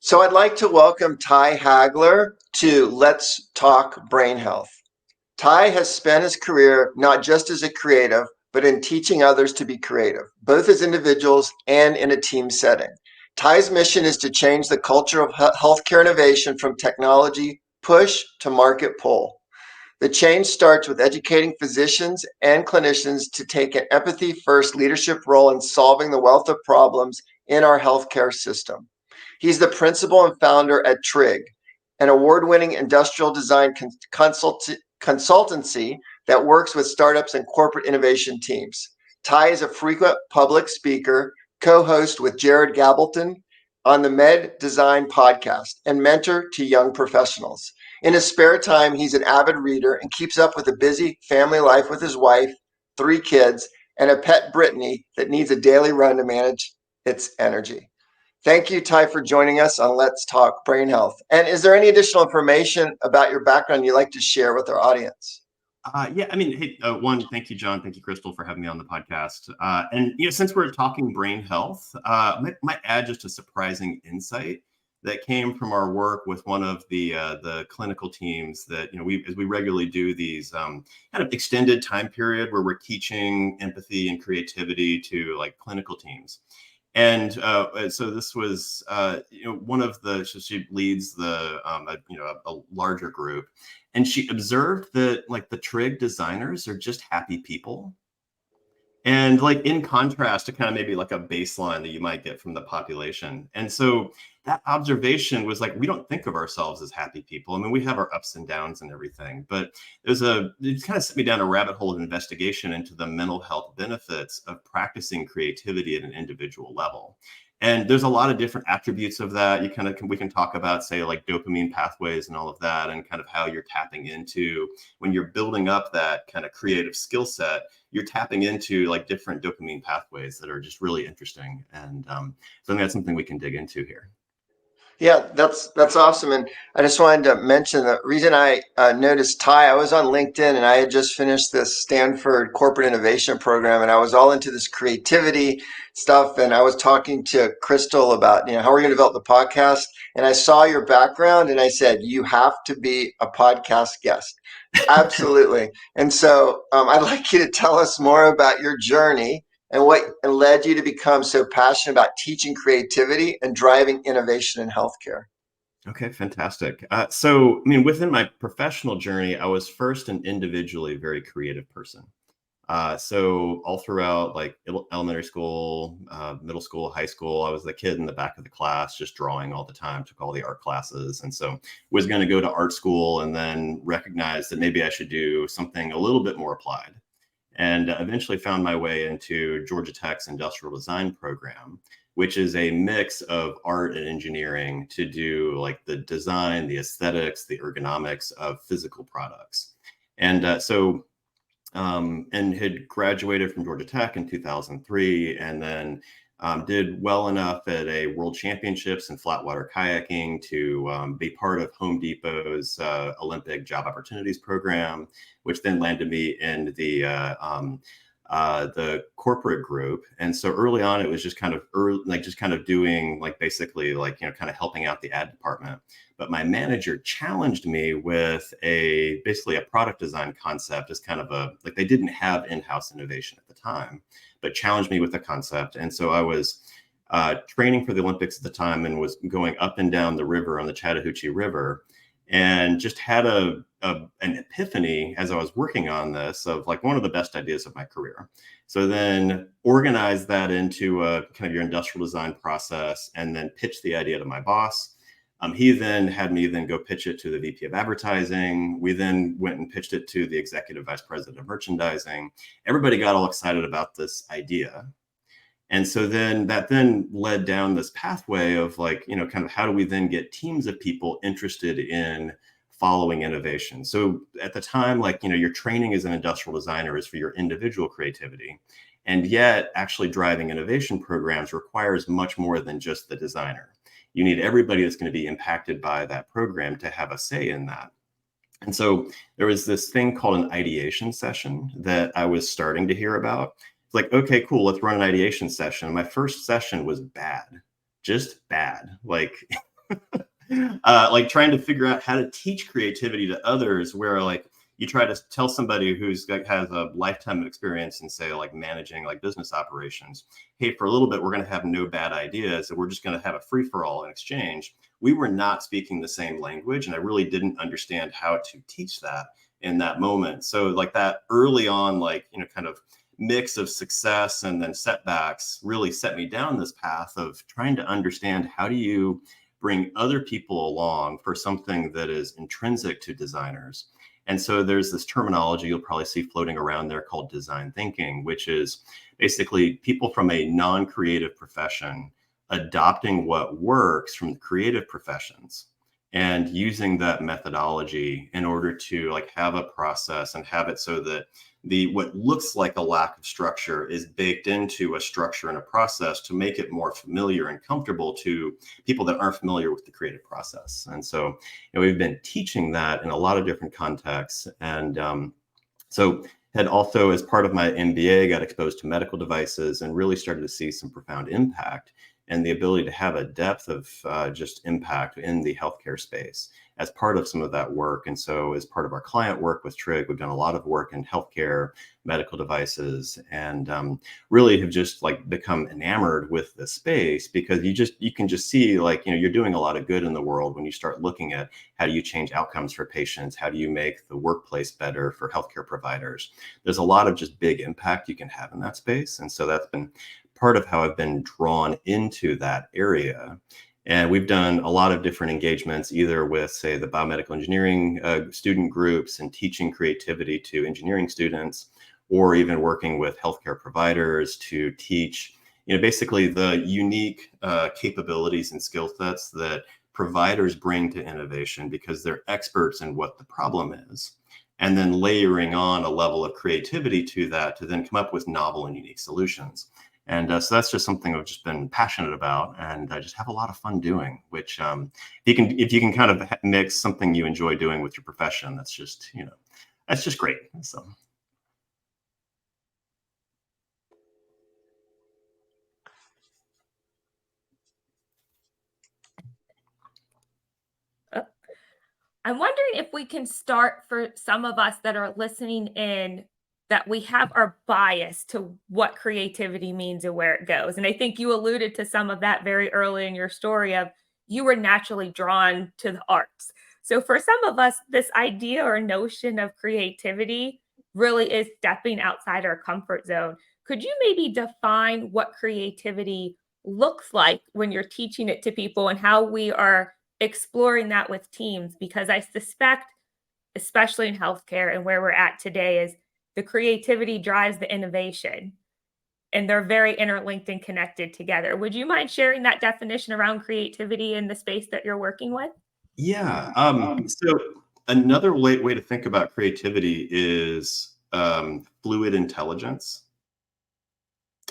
So I'd like to welcome Ty Hagler to Let's Talk Brain Health. Ty has spent his career not just as a creative, but in teaching others to be creative, both as individuals and in a team setting. Ty's mission is to change the culture of healthcare innovation from technology push to market pull. The change starts with educating physicians and clinicians to take an empathy first leadership role in solving the wealth of problems in our healthcare system. He's the principal and founder at Trig, an award winning industrial design consultancy that works with startups and corporate innovation teams. Ty is a frequent public speaker, co host with Jared Gableton on the Med Design podcast, and mentor to young professionals. In his spare time, he's an avid reader and keeps up with a busy family life with his wife, 3 kids, and a pet Brittany that needs a daily run to manage its energy. Thank you, Ty, for joining us on Let's Talk Brain Health. And is there any additional information about your background you'd like to share with our audience? One, thank you, John. Thank you, Crystal, for having me on the podcast. Since we're talking brain health, might add just a surprising insight that came from our work with one of the clinical teams that, we regularly do these kind of extended time period where we're teaching empathy and creativity to like clinical teams. And so this was, one of so she leads a larger group, and she observed that like the Trig designers are just happy people. And like in contrast to kind of maybe like a baseline that you might get from the population. And so that observation was like, we don't think of ourselves as happy people. I mean, we have our ups and downs and everything, but it kind of set me down a rabbit hole of investigation into the mental health benefits of practicing creativity at an individual level. And there's a lot of different attributes of that. We can talk about, say, like dopamine pathways and all of that, and kind of how you're tapping into when you're building up that kind of creative skill set, you're tapping into like different dopamine pathways that are just really interesting. And so I think that's something we can dig into here. Yeah, that's awesome. And I just wanted to mention the reason I noticed Ty, I was on LinkedIn and I had just finished this Stanford corporate innovation program, and I was all into this creativity stuff. And I was talking to Crystal about, how we're going to develop the podcast. And I saw your background and I said, you have to be a podcast guest. Absolutely. And so I'd like you to tell us more about your journey and what led you to become so passionate about teaching creativity and driving innovation in healthcare. Okay, fantastic. Within my professional journey, I was first an individually very creative person. So all throughout like elementary school, middle school, high school, I was the kid in the back of the class, just drawing all the time, took all the art classes. And so was going to go to art school and then recognized that maybe I should do something a little bit more applied. And eventually found my way into Georgia Tech's industrial design program, which is a mix of art and engineering to do like the design, the aesthetics, the ergonomics of physical products. And had graduated from Georgia Tech in 2003, and then did well enough at a World Championships in flatwater kayaking to be part of Home Depot's Olympic Job Opportunities Program, which then landed me in the corporate group. And so early on, it was just kind of doing like basically like, kind of helping out the ad department. But my manager challenged me with basically a product design concept as kind of they didn't have in-house innovation at the time, but challenged me with the concept. And so I was training for the Olympics at the time and was going up and down the river on the Chattahoochee River, and just had an epiphany as I was working on this of like one of the best ideas of my career. So then organized that into a kind of your industrial design process, and then pitched the idea to my boss. He then had me then go pitch it to the VP of advertising. We then went and pitched it to the executive vice president of merchandising. Everybody got all excited about this idea. And so then that then led down this pathway of like, kind of how do we then get teams of people interested in following innovation? So at the time, like, your training as an industrial designer is for your individual creativity. And yet actually driving innovation programs requires much more than just the designer. You need everybody that's going to be impacted by that program to have a say in that. And so there was this thing called an ideation session that I was starting to hear about. It's like, okay, cool, let's run an ideation session. My first session was bad, just bad. Like like trying to figure out how to teach creativity to others, where like you try to tell somebody who's like, has a lifetime of experience in say like managing like business operations, hey, for a little bit we're going to have no bad ideas and we're just going to have a free for all in exchange. We were not speaking the same language, and I really didn't understand how to teach that in that moment. So like that early on, like, you know, kind of mix of success and then setbacks really set me down this path of trying to understand how do you bring other people along for something that is intrinsic to designers. And so there's this terminology you'll probably see floating around there called design thinking, which is basically people from a non-creative profession adopting what works from the creative professions and using that methodology in order to like have a process and have it so that the what looks like a lack of structure is baked into a structure and a process to make it more familiar and comfortable to people that aren't familiar with the creative process. And so, you know, we've been teaching that in a lot of different contexts. And so had also, as part of my MBA, got exposed to medical devices and really started to see some profound impact and the ability to have a depth of just impact in the healthcare space as part of some of that work. And so as part of our client work with Trig, we've done a lot of work in healthcare, medical devices, and really have just like become enamored with the space, because you can just see like, you know, you're doing a lot of good in the world when you start looking at how do you change outcomes for patients? How do you make the workplace better for healthcare providers? There's a lot of just big impact you can have in that space. And so that's been part of how I've been drawn into that area. And we've done a lot of different engagements, either with, say, the biomedical engineering student groups and teaching creativity to engineering students, or even working with healthcare providers to teach, you know, basically the unique capabilities and skill sets that providers bring to innovation because they're experts in what the problem is. And then layering on a level of creativity to that to then come up with novel and unique solutions. And so that's just something I've just been passionate about, and I just have a lot of fun doing. Which, if you can kind of mix something you enjoy doing with your profession, that's just, you know, that's just great. So. I'm wondering if we can start for some of us that are listening in, that we have our bias to what creativity means and where it goes. And I think you alluded to some of that very early in your story of you were naturally drawn to the arts. So for some of us, this idea or notion of creativity really is stepping outside our comfort zone. Could you maybe define what creativity looks like when you're teaching it to people and how we are exploring that with teams? Because I suspect, especially in healthcare and where we're at today, is the creativity drives the innovation, and they're very interlinked and connected together. Would you mind sharing that definition around creativity in the space that you're working with? Yeah. So another way to think about creativity is fluid intelligence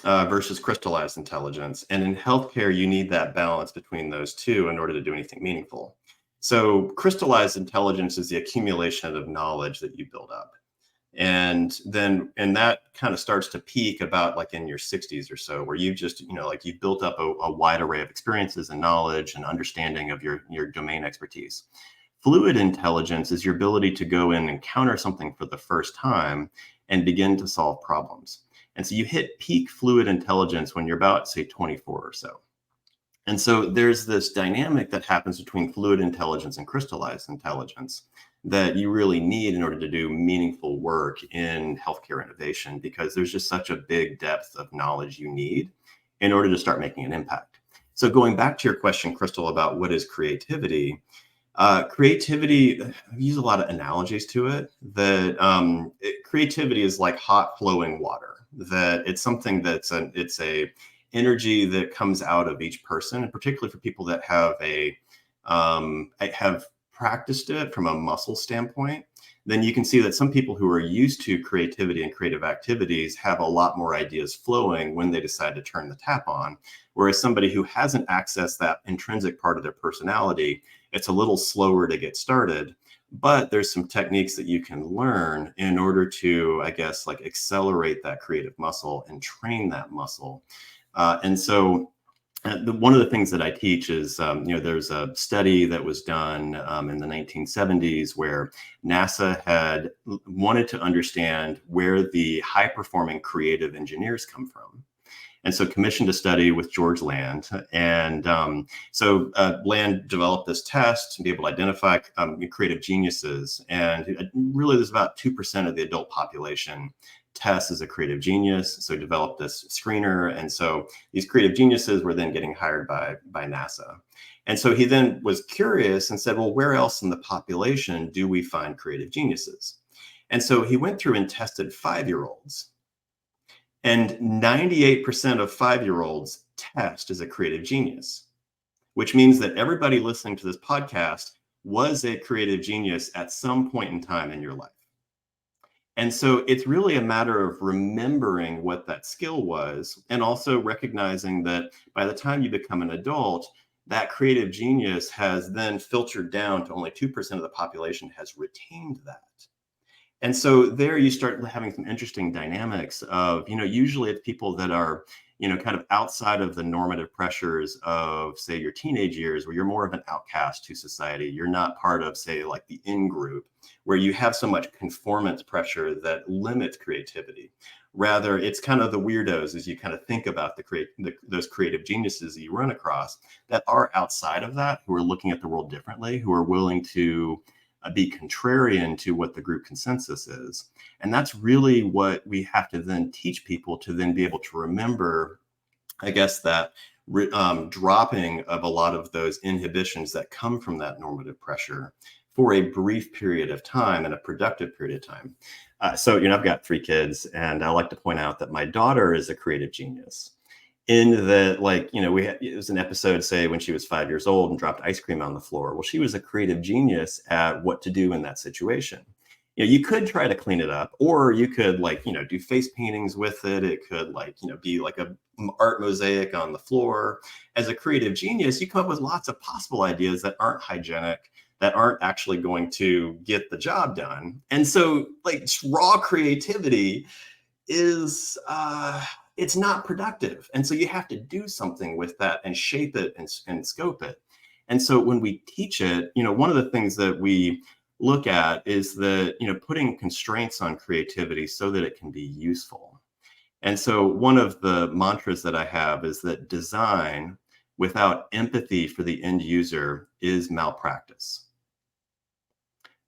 versus crystallized intelligence. And in healthcare, you need that balance between those two in order to do anything meaningful. So crystallized intelligence is the accumulation of knowledge that you build up. And that kind of starts to peak about like in your 60s or so, where you've just, you know, like you've built up a wide array of experiences and knowledge and understanding of your domain expertise. Fluid intelligence is your ability to go in and encounter something for the first time and begin to solve problems. And so you hit peak fluid intelligence when you're about, say, 24 or so. And so there's this dynamic that happens between fluid intelligence and crystallized intelligence that you really need in order to do meaningful work in healthcare innovation, because there's just such a big depth of knowledge you need in order to start making an impact. So going back to your question, Crystal, about what is creativity, creativity, I use a lot of analogies to it, that creativity is like hot flowing water, that it's something it's a energy that comes out of each person, and particularly for people that have practiced it from a muscle standpoint, then you can see that some people who are used to creativity and creative activities have a lot more ideas flowing when they decide to turn the tap on. Whereas somebody who hasn't accessed that intrinsic part of their personality, it's a little slower to get started. But there's some techniques that you can learn in order to, I guess, like accelerate that creative muscle and train that muscle. And so one of the things that I teach is, there's a study that was done in the 1970s where NASA had wanted to understand where the high performing creative engineers come from. And so commissioned a study with George Land. And Land developed this test to be able to identify creative geniuses. And really, there's about 2% of the adult population tests as a creative genius. So he developed this screener. And so these creative geniuses were then getting hired by NASA. And so he then was curious and said, well, where else in the population do we find creative geniuses? And so he went through and tested 5-year-olds. And 98% of 5-year-olds test as a creative genius, which means that everybody listening to this podcast was a creative genius at some point in time in your life. And so it's really a matter of remembering what that skill was, and also recognizing that by the time you become an adult, that creative genius has then filtered down to only 2% of the population has retained that. And so there you start having some interesting dynamics of, usually it's people that are, kind of outside of the normative pressures of, say, your teenage years, where you're more of an outcast to society. You're not part of, say, like the in group, where you have so much conformance pressure that limits creativity. Rather, it's kind of the weirdos as you kind of think about those creative geniuses that you run across that are outside of that, who are looking at the world differently, who are willing to be contrarian to what the group consensus is. And that's really what we have to then teach people to then be able to remember, I guess, that dropping of a lot of those inhibitions that come from that normative pressure for a brief period of time and a productive period of time. So I've got 3 kids, and I like to point out that my daughter is a creative genius. In that, it was an episode, say, when she was 5 years old and dropped ice cream on the floor. Well, she was a creative genius at what to do in that situation. You could try to clean it up, or you could do face paintings with it. It could be like a art mosaic on the floor. As a creative genius, you come up with lots of possible ideas that aren't hygienic, that aren't actually going to get the job done. And so raw creativity is it's not productive. And so you have to do something with that and shape it and scope it. And so when we teach it, one of the things that we look at is that, putting constraints on creativity so that it can be useful. And so one of the mantras that I have is that design without empathy for the end user is malpractice.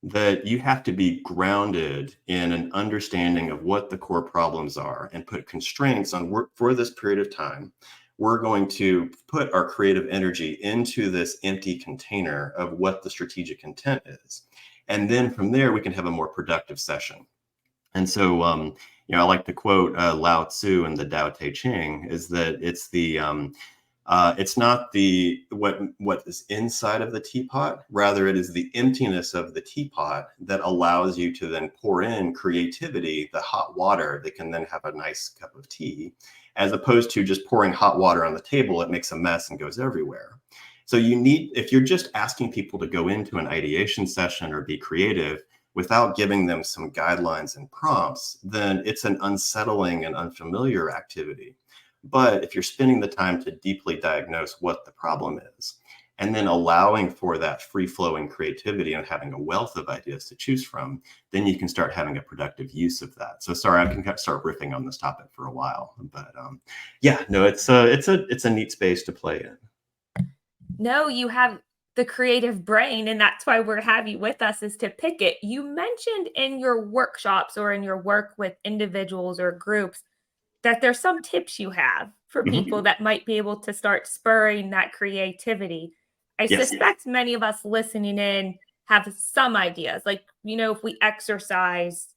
That you have to be grounded in an understanding of what the core problems are and put constraints on work for this period of time. We're going to put our creative energy into this empty container of what the strategic intent is. And then from there, we can have a more productive session. And so, I like to quote Lao Tzu in the Tao Te Ching, is that it's not what is inside of the teapot. Rather, it is the emptiness of the teapot that allows you to then pour in creativity, the hot water that can then have a nice cup of tea, as opposed to just pouring hot water on the table. It makes a mess and goes everywhere. So if you're just asking people to go into an ideation session or be creative without giving them some guidelines and prompts, then it's an unsettling and unfamiliar activity. But if you're spending the time to deeply diagnose what the problem is, and then allowing for that free-flowing creativity and having a wealth of ideas to choose from, then you can start having a productive use of that. So sorry, I can start riffing on this topic for a while, but it's a neat space to play in. No, you have the creative brain, and that's why we're having you with us, is to pick it. You mentioned in your workshops or in your work with individuals or groups that there's some tips you have for people that might be able to start spurring that creativity. I suspect many of us listening in have some ideas. If we exercise,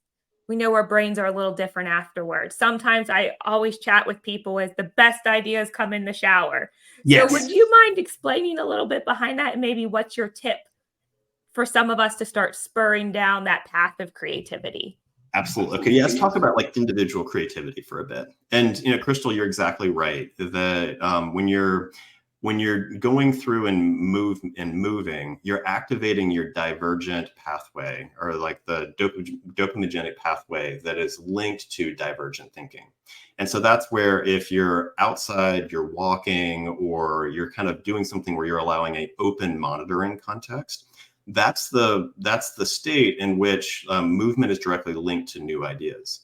we know our brains are a little different afterwards. Sometimes I always chat with people as the best ideas come in the shower. Yes. So would you mind explaining a little bit behind that, and maybe what's your tip for some of us to start spurring down that path of creativity? Absolutely. Okay. Yeah. Let's talk about individual creativity for a bit. And, Crystal, you're exactly right that when you're when you're going through and moving, you're activating your divergent pathway, or like the dopaminergic pathway that is linked to divergent thinking. And so that's where, if you're outside, you're walking, or you're kind of doing something where you're allowing an open monitoring context, that's the state in which movement is directly linked to new ideas.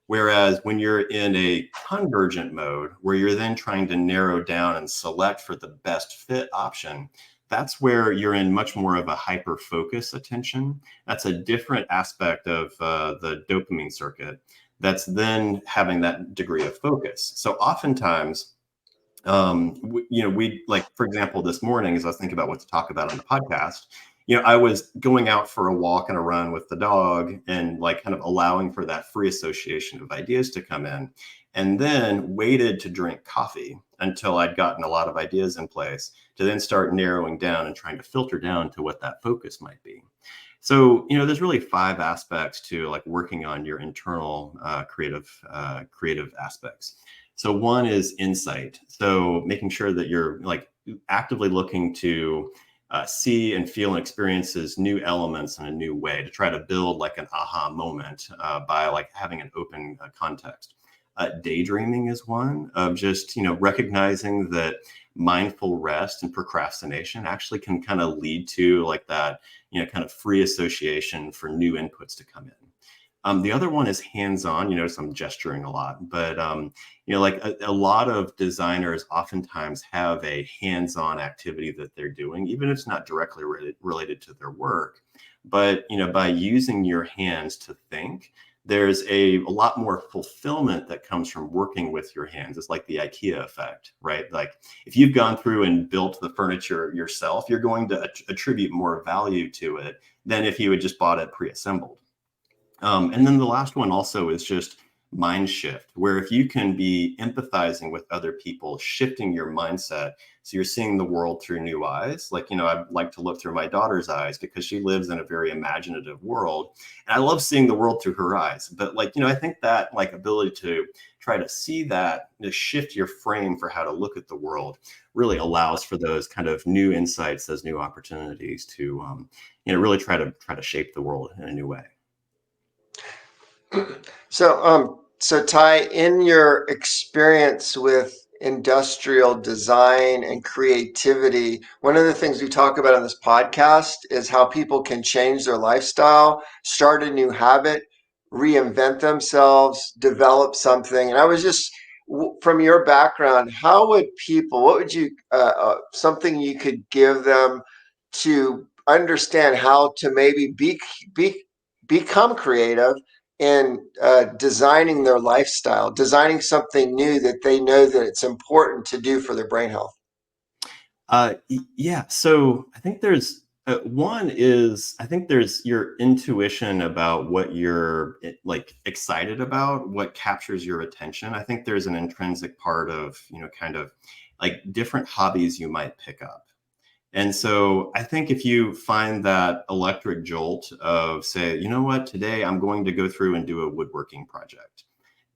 Whereas when you're in a convergent mode, where you're then trying to narrow down and select for the best fit option, that's where you're in much more of a hyper focus attention. That's a different aspect of the dopamine circuit that's then having that degree of focus. So oftentimes, we like, for example, this morning, as I was thinking about what to talk about on the podcast, I was going out for a walk and a run with the dog, and like kind of allowing for that free association of ideas to come in, and then waited to drink coffee until I'd gotten a lot of ideas in place to then start narrowing down and trying to filter down to what that focus might be. So, there's really 5 aspects to like working on your internal creative aspects. So one is insight. So making sure that you're like actively looking to see and feel and experiences new elements in a new way, to try to build like an aha moment by like having an open context. Daydreaming is one of just, recognizing that mindful rest and procrastination actually can kind of lead to like that, kind of free association for new inputs to come in. The other one is hands-on. You notice I'm gesturing a lot, but like a lot of designers oftentimes have a hands-on activity that they're doing, even if it's not directly related to their work. But by using your hands to think, there's a lot more fulfillment that comes from working with your hands. It's like the IKEA effect, right? Like if you've gone through and built the furniture yourself, you're going to attribute more value to it than if you had just bought it pre-assembled. And then the last one also is just mind shift, where if you can be empathizing with other people, shifting your mindset, so you're seeing the world through new eyes. Like, I like to look through my daughter's eyes because she lives in a very imaginative world. And I love seeing the world through her eyes. But like, I think that like ability to try to see that, to shift your frame for how to look at the world, really allows for those kind of new insights, those new opportunities to, really try to shape the world in a new way. So Ty, in your experience with industrial design and creativity, one of the things we talk about on this podcast is how people can change their lifestyle, start a new habit, reinvent themselves, develop something. And I was just, from your background, what would you, something you could give them to understand how to maybe become creative in designing their lifestyle, designing something new that they know that it's important to do for their brain health? Yeah. So I think there's I think there's your intuition about what you're like excited about, what captures your attention. I think there's an intrinsic part of, kind of like different hobbies you might pick up. And so I think if you find that electric jolt of, say, you know what, today I'm going to go through and do a woodworking project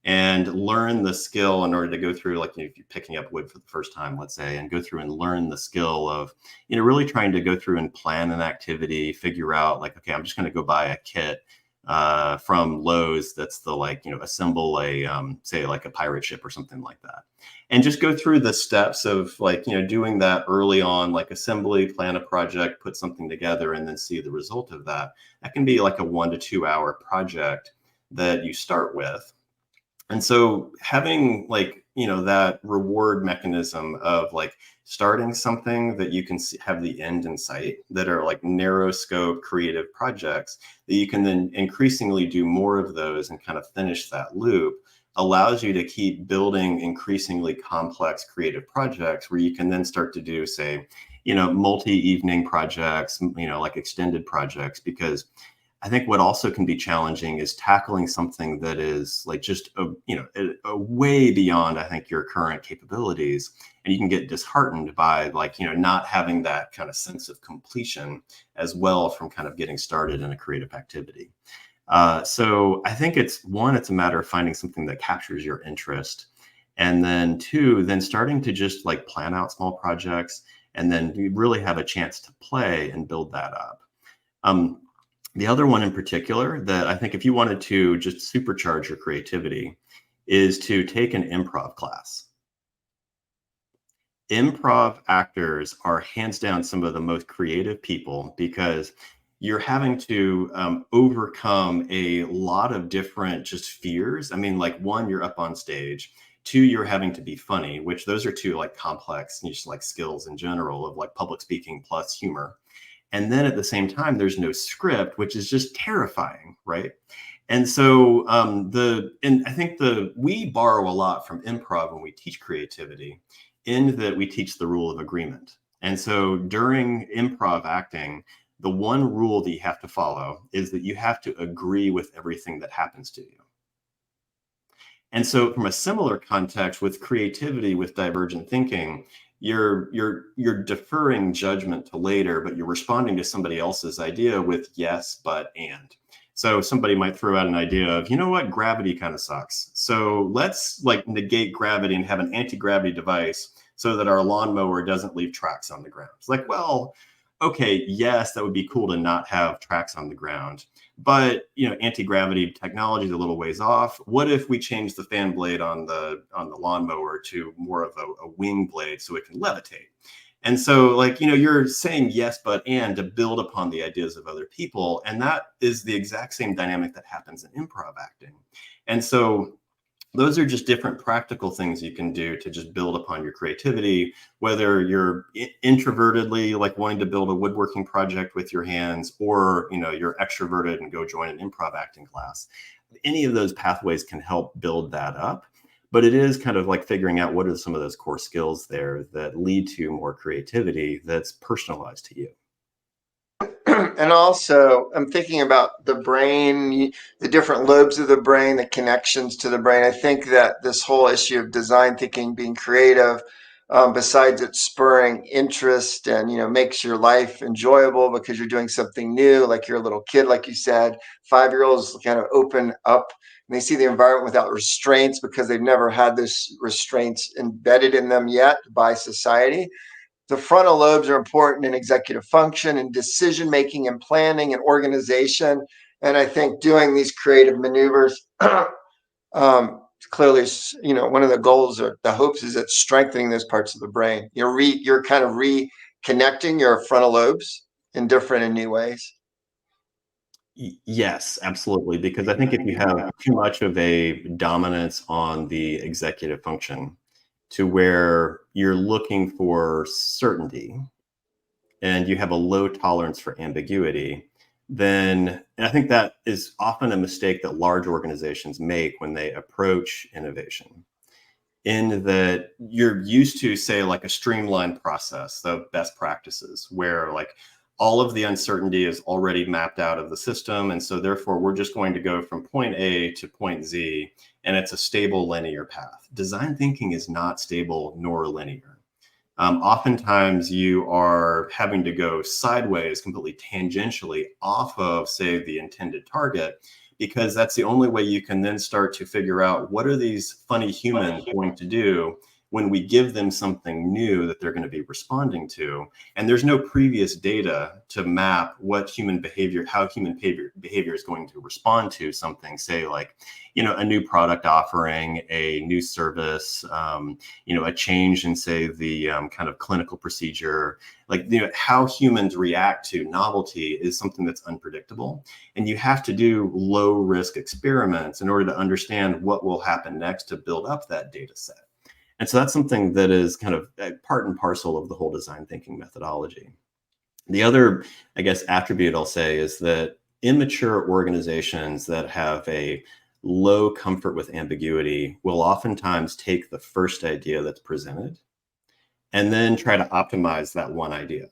and learn the skill in order to go through, like, if you're picking up wood for the first time, let's say, and go through and learn the skill of, really trying to go through and plan an activity, figure out like, okay, I'm just going to go buy a kit from Lowe's that's the like, assemble a, say like a pirate ship or something like that. And just go through the steps of like, doing that early on, like assembly, plan a project, put something together, and then see the result of that. That can be like a 1 to 2 hour project that you start with. And so having like, that reward mechanism of like starting something that you can have the end in sight, that are like narrow scope creative projects that you can then increasingly do more of those and kind of finish that loop, allows you to keep building increasingly complex creative projects where you can then start to do, say, multi-evening projects, like extended projects. Because I think what also can be challenging is tackling something that is like just a way beyond, I think, your current capabilities, and you can get disheartened by like, not having that kind of sense of completion as well from kind of getting started in a creative activity. So I think it's a matter of finding something that captures your interest, And then two, then starting to just like plan out small projects, and then you really have a chance to play and build that up. The other one in particular that I think if you wanted to just supercharge your creativity is to take an improv class. Improv actors are hands down some of the most creative people, because you're having to overcome a lot of different just fears. I mean, like, one, you're up on stage. Two, you're having to be funny, which those are two like complex just like skills in general of like public speaking plus humor. And then at the same time, there's no script, which is just terrifying, right? And so and I think we borrow a lot from improv when we teach creativity, in that we teach the rule of agreement. And so during improv acting, the one rule that you have to follow is that you have to agree with everything that happens to you. And so from a similar context with creativity, with divergent thinking, you're deferring judgment to later, but you're responding to somebody else's idea with yes, but, and. So somebody might throw out an idea of, you know what, gravity kind of sucks. So let's like negate gravity and have an anti-gravity device so that our lawnmower doesn't leave tracks on the ground. It's like, well, okay, yes, that would be cool to not have tracks on the ground. But anti-gravity technology is a little ways off. What if we change the fan blade on the lawnmower to more of a wing blade so it can levitate? And so, like, you're saying yes, but and to build upon the ideas of other people. And that is the exact same dynamic that happens in improv acting. And so those are just different practical things you can do to just build upon your creativity, whether you're introvertedly like wanting to build a woodworking project with your hands, or you're extroverted and go join an improv acting class. Any of those pathways can help build that up. But it is kind of like figuring out what are some of those core skills there that lead to more creativity that's personalized to you. And also, I'm thinking about the brain, the different lobes of the brain, the connections to the brain. I think that this whole issue of design thinking, being creative, besides it spurring interest and makes your life enjoyable because you're doing something new, like you're a little kid, like you said, 5-year-olds kind of open up and they see the environment without restraints because they've never had this restraints embedded in them yet by society. The frontal lobes are important in executive function and decision making and planning and organization. And I think doing these creative maneuvers, clearly, one of the goals or the hopes is that strengthening those parts of the brain. You're kind of reconnecting your frontal lobes in different and new ways. Yes, absolutely. Because I think if you have too much of a dominance on the executive function to where you're looking for certainty and you have a low tolerance for ambiguity, then I think that is often a mistake that large organizations make when they approach innovation. In that you're used to, say, like a streamlined process, the best practices, where like all of the uncertainty is already mapped out of the system. And so therefore we're just going to go from point A to point Z, and it's a stable linear path. Design thinking is not stable nor linear. Oftentimes you are having to go sideways, completely tangentially off of, say, the intended target, because that's the only way you can then start to figure out what are these funny humans going to do when we give them something new that they're going to be responding to. And there's no previous data to map what human behavior, how human behavior is going to respond to something, say like, a new product offering, a new service, a change in, say, the kind of clinical procedure. Like, how humans react to novelty is something that's unpredictable. And you have to do low risk experiments in order to understand what will happen next to build up that data set. And so that's something that is kind of part and parcel of the whole design thinking methodology. The other, I guess, attribute I'll say is that immature organizations that have a low comfort with ambiguity will oftentimes take the first idea that's presented and then try to optimize that one idea.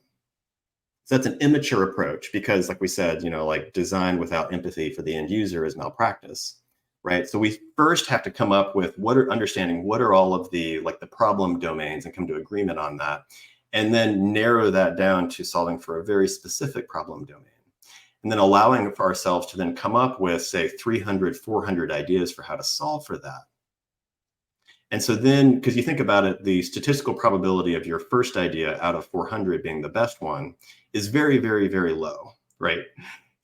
So that's an immature approach because, like we said, like design without empathy for the end user is malpractice. Right. So we first have to come up with what are all of the like the problem domains and come to agreement on that, and then narrow that down to solving for a very specific problem domain. And then allowing for ourselves to then come up with, say, 300, 400 ideas for how to solve for that. And so then, because you think about it, the statistical probability of your first idea out of 400 being the best one is very, very, very low, right?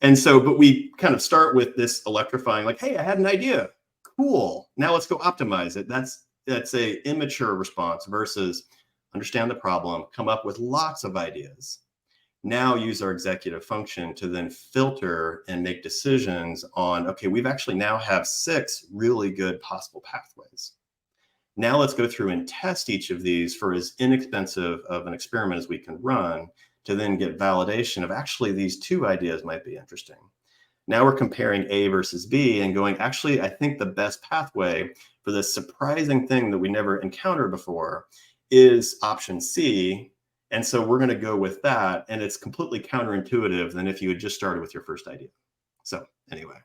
And so, but we kind of start with this electrifying, like, hey, I had an idea. Cool. Now let's go optimize it. That's a immature response versus understand the problem, come up with lots of ideas. Now use our executive function to then filter and make decisions on, okay, we've actually now have 6 really good possible pathways. Now let's go through and test each of these for as inexpensive of an experiment as we can run to then get validation of actually these 2 ideas might be interesting. Now we're comparing A versus B and going, actually, I think the best pathway for this surprising thing that we never encountered before is option C. And so we're going to go with that. And it's completely counterintuitive than if you had just started with your first idea. So anyway.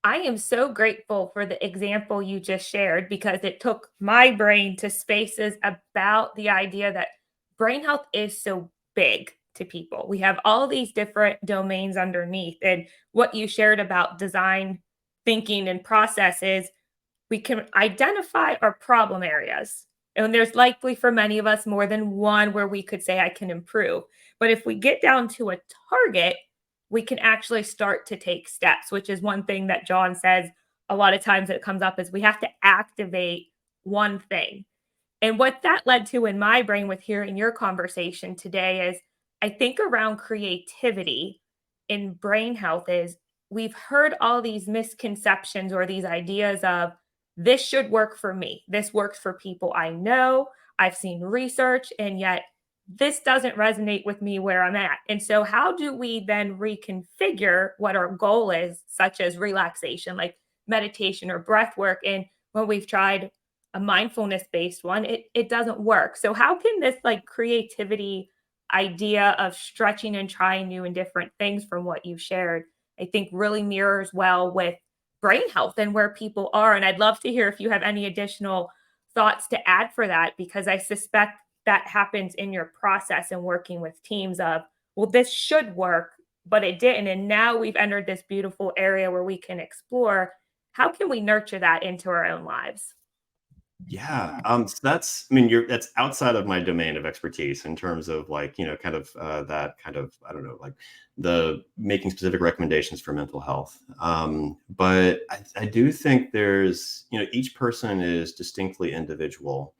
I am so grateful for the example you just shared because it took my brain to spaces about the idea that brain health is so big to people. We have all these different domains underneath. And what you shared about design thinking and processes, we can identify our problem areas. And there's likely for many of us more than one where we could say, I can improve. But if we get down to a target, we can actually start to take steps, which is one thing that John says a lot of times it comes up is we have to activate one thing. And what that led to in my brain with hearing your conversation today is I think around creativity in brain health is we've heard all these misconceptions or these ideas of this should work for me. This works for people I know. I've seen research, and yet this doesn't resonate with me where I'm at. And so, how do we then reconfigure what our goal is, such as relaxation, like meditation or breath work? And when we've tried a mindfulness based one, it doesn't work. So, how can this like creativity idea of stretching and trying new and different things from what you shared, I think really mirrors well with brain health and where people are? And I'd love to hear if you have any additional thoughts to add for that, because I suspect that happens in your process and working with teams of, well, this should work, but it didn't. And now we've entered this beautiful area where we can explore how can we nurture that into our own lives? Yeah, so that's, I mean, that's outside of my domain of expertise in terms of like, kind of that kind of, I don't know, like the making specific recommendations for mental health. But I do think there's, each person is distinctly individual,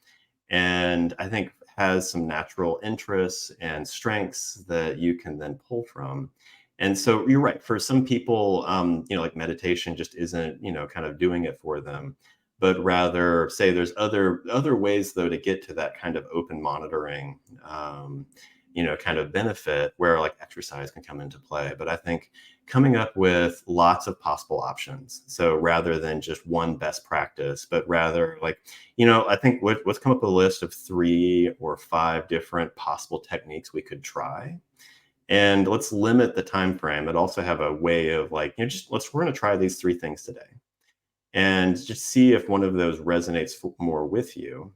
and I think has some natural interests and strengths that you can then pull from. And so you're right. For some people, like meditation just isn't, kind of doing it for them, but rather say there's other ways though to get to that kind of open monitoring, kind of benefit where like exercise can come into play. But I think coming up with lots of possible options. So rather than just one best practice, but rather like, I think let's come up with a list of 3 or 5 different possible techniques we could try. And let's limit the time frame, but also have a way of like, we're going to try these 3 things today and just see if one of those resonates more with you.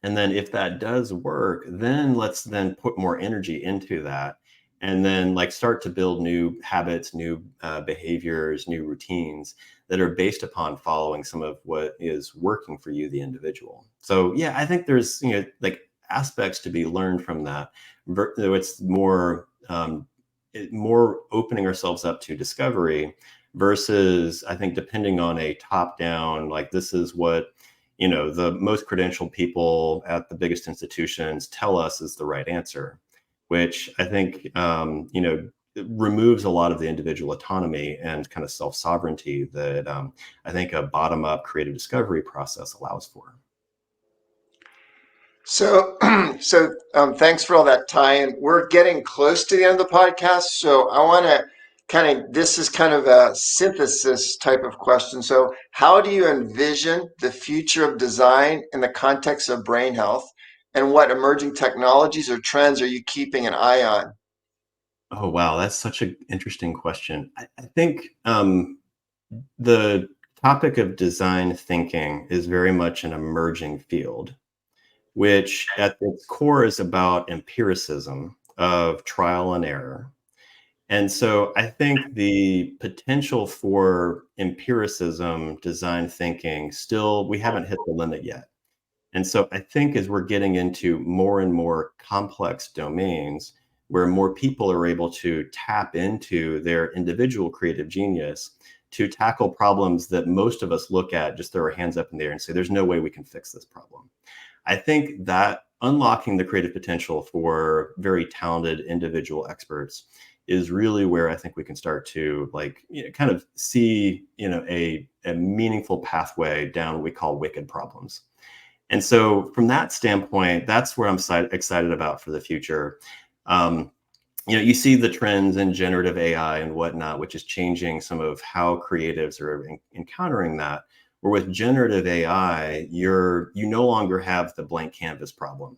And then if that does work, then let's then put more energy into that and then like start to build new habits, new behaviors, new routines that are based upon following some of what is working for you, the individual. So yeah, I think there's, like aspects to be learned from that. Though it's more, more opening ourselves up to discovery versus I think depending on a top down, like this is what, the most credentialed people at the biggest institutions tell us is the right answer, which I think, it removes a lot of the individual autonomy and kind of self-sovereignty that I think a bottom-up creative discovery process allows for. So, thanks for all that, Ty. And we're getting close to the end of the podcast. So I want to this is kind of a synthesis type of question. So how do you envision the future of design in the context of brain health? And what emerging technologies or trends are you keeping an eye on? Oh, wow. That's such an interesting question. I think the topic of design thinking is very much an emerging field, which at its core is about empiricism of trial and error. And so I think the potential for empiricism, design thinking, still, we haven't hit the limit yet. And so I think as we're getting into more and more complex domains where more people are able to tap into their individual creative genius to tackle problems that most of us look at, just throw our hands up in the air and say, there's no way we can fix this problem. I think that unlocking the creative potential for very talented individual experts is really where I think we can start to kind of see, a meaningful pathway down what we call wicked problems. And so from that standpoint, that's where I'm excited about for the future. You see the trends in generative AI and whatnot, which is changing some of how creatives are encountering that. Where with generative AI, you no longer have the blank canvas problem.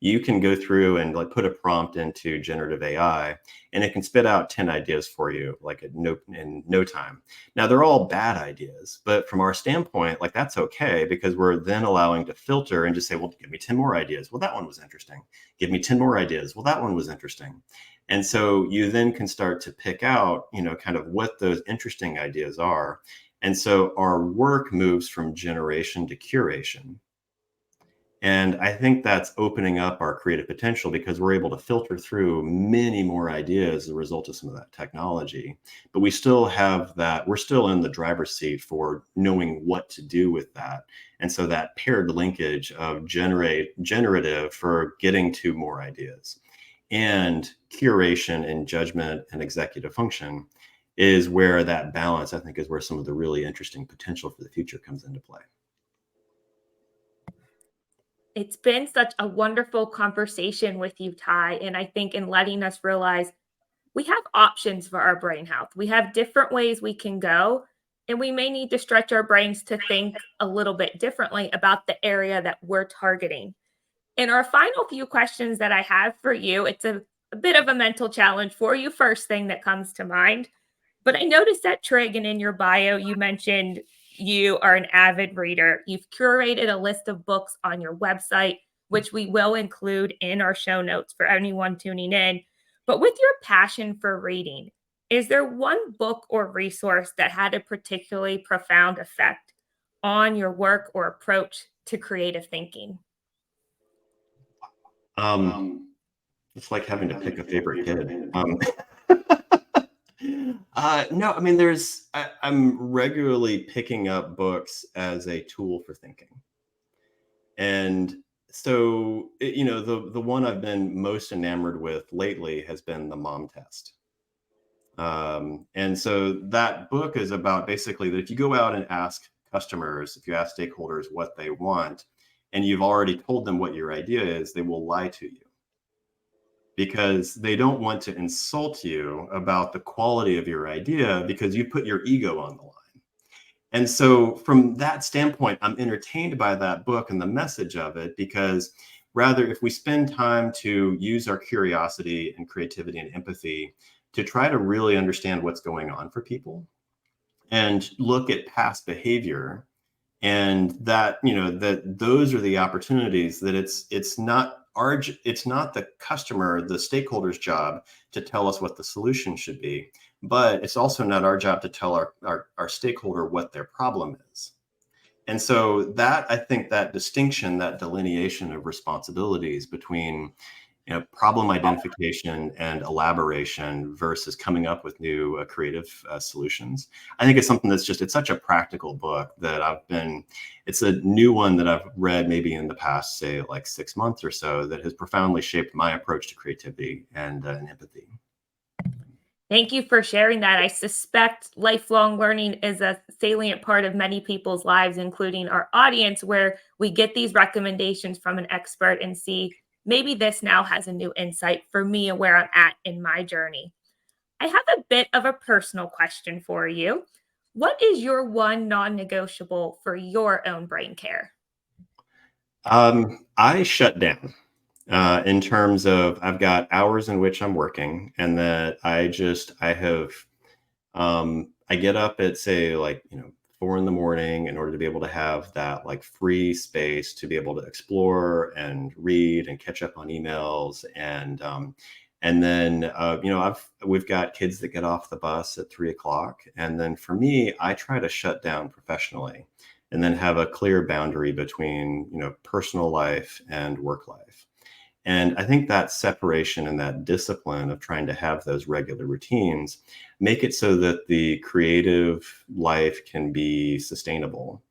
You can go through and put a prompt into generative AI, and it can spit out 10 ideas for you in no time. Now they're all bad ideas, but from our standpoint, that's okay, because we're then allowing to filter and just say, well, give me 10 more ideas. Well, that one was interesting. Give me 10 more ideas. Well, that one was interesting. And so you then can start to pick out, kind of what those interesting ideas are. And so our work moves from generation to curation. And I think that's opening up our creative potential, because we're able to filter through many more ideas as a result of some of that technology. But we still have that, we're still in the driver's seat for knowing what to do with that. And so that paired linkage of generative for getting to more ideas and curation and judgment and executive function is where that balance, I think, is where some of the really interesting potential for the future comes into play. It's been such a wonderful conversation with you, Ty. And I think in letting us realize we have options for our brain health. We have different ways we can go, and we may need to stretch our brains to think a little bit differently about the area that we're targeting. In our final few questions that I have for you, it's a bit of a mental challenge for you. First thing that comes to mind. But I noticed that Trig, and in your bio, you mentioned you are an avid reader. You've curated a list of books on your website, which we will include in our show notes for anyone tuning in. But with your passion for reading, is there one book or resource that had a particularly profound effect on your work or approach to creative thinking? It's like having to pick a favorite kid. No, I mean, I'm regularly picking up books as a tool for thinking. And so, the one I've been most enamored with lately has been The Mom Test. And so that book is about basically that if you go out and ask customers, if you ask stakeholders what they want, and you've already told them what your idea is, they will lie to you, because they don't want to insult you about the quality of your idea, because you put your ego on the line. And so from that standpoint, I'm entertained by that book and the message of it, because rather, if we spend time to use our curiosity and creativity and empathy to try to really understand what's going on for people and look at past behavior, and that, that those are the opportunities, that it's not the customer, the stakeholder's job to tell us what the solution should be, but it's also not our job to tell our stakeholder what their problem is. And so that, I think, that distinction, that delineation of responsibilities between problem identification and elaboration versus coming up with new creative solutions, I think it's something it's such a practical book that it's a new one that I've read maybe in the past, say, 6 months or so, that has profoundly shaped my approach to creativity and empathy. Thank you for sharing that. I suspect lifelong learning is a salient part of many people's lives, including our audience, where we get these recommendations from an expert and see, maybe this now has a new insight for me and where I'm at in my journey. I have a bit of a personal question for you. What is your one non-negotiable for your own brain care? I shut down in terms of I've got hours in which I'm working, and that I get up at, say, 4 a.m. in order to be able to have that free space to be able to explore and read and catch up on emails And then, we've got kids that get off the bus at 3 o'clock. And then for me, I try to shut down professionally and then have a clear boundary between, personal life and work life. And I think that separation and that discipline of trying to have those regular routines make it so that the creative life can be sustainable.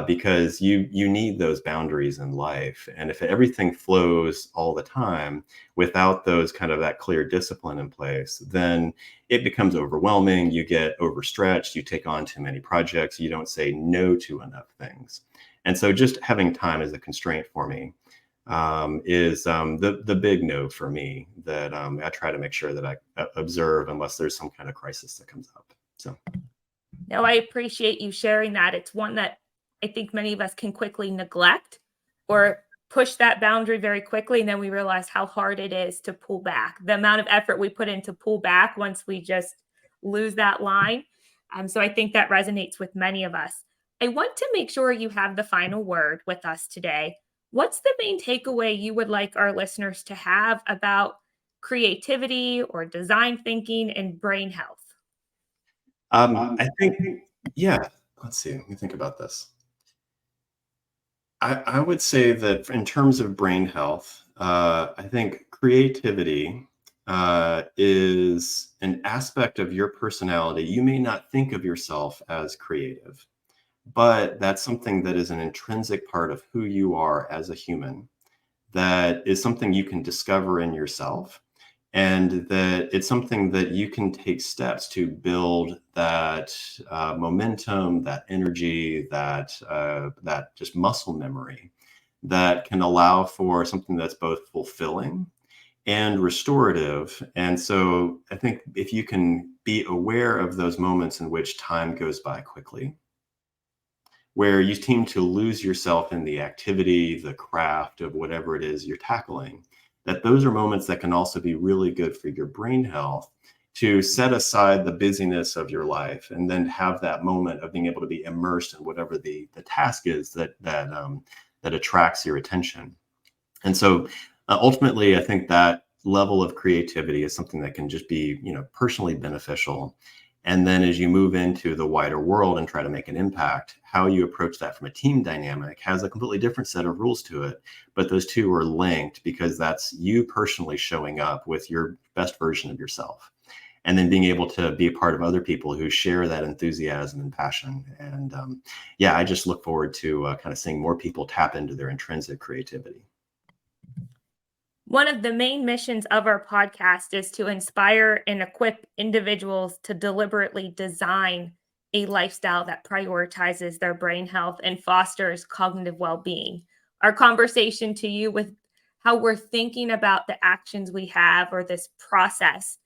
Because you need those boundaries in life, and if everything flows all the time without those kind of that clear discipline in place, then it becomes overwhelming. You get overstretched. You take on too many projects. You don't say no to enough things, and so just having time as a constraint for me is the big no for me. That I try to make sure that I observe unless there's some kind of crisis that comes up. So. No, I appreciate you sharing that. It's one that I think many of us can quickly neglect or push that boundary very quickly. And then we realize how hard it is to pull back, the amount of effort we put in to pull back once we just lose that line. So I think that resonates with many of us. I want to make sure you have the final word with us today. What's the main takeaway you would like our listeners to have about creativity or design thinking and brain health? I think, yeah, let's see. Let me think about this. I would say that in terms of brain health, I think creativity is an aspect of your personality. You may not think of yourself as creative, but that's something that is an intrinsic part of who you are as a human. That is something you can discover in yourself, and that it's something that you can take steps to build that momentum, that energy, that just muscle memory that can allow for something that's both fulfilling and restorative. And so I think if you can be aware of those moments in which time goes by quickly, where you seem to lose yourself in the activity, the craft of whatever it is you're tackling, that those are moments that can also be really good for your brain health, to set aside the busyness of your life and then have that moment of being able to be immersed in whatever the task is that attracts your attention. And so ultimately, I think that level of creativity is something that can just be, personally beneficial. And then as you move into the wider world and try to make an impact, how you approach that from a team dynamic has a completely different set of rules to it. But those two are linked because that's you personally showing up with your best version of yourself. And then being able to be a part of other people who share that enthusiasm and passion. And I just look forward to kind of seeing more people tap into their intrinsic creativity. One of the main missions of our podcast is to inspire and equip individuals to deliberately design a lifestyle that prioritizes their brain health and fosters cognitive well-being. Our conversation to you with how we're thinking about the actions we have or this process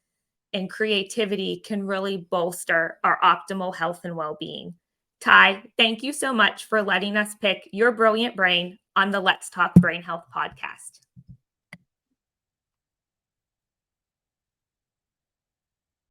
and creativity can really bolster our optimal health and well-being. Ty, thank you so much for letting us pick your brilliant brain on the Let's Talk Brain Health podcast.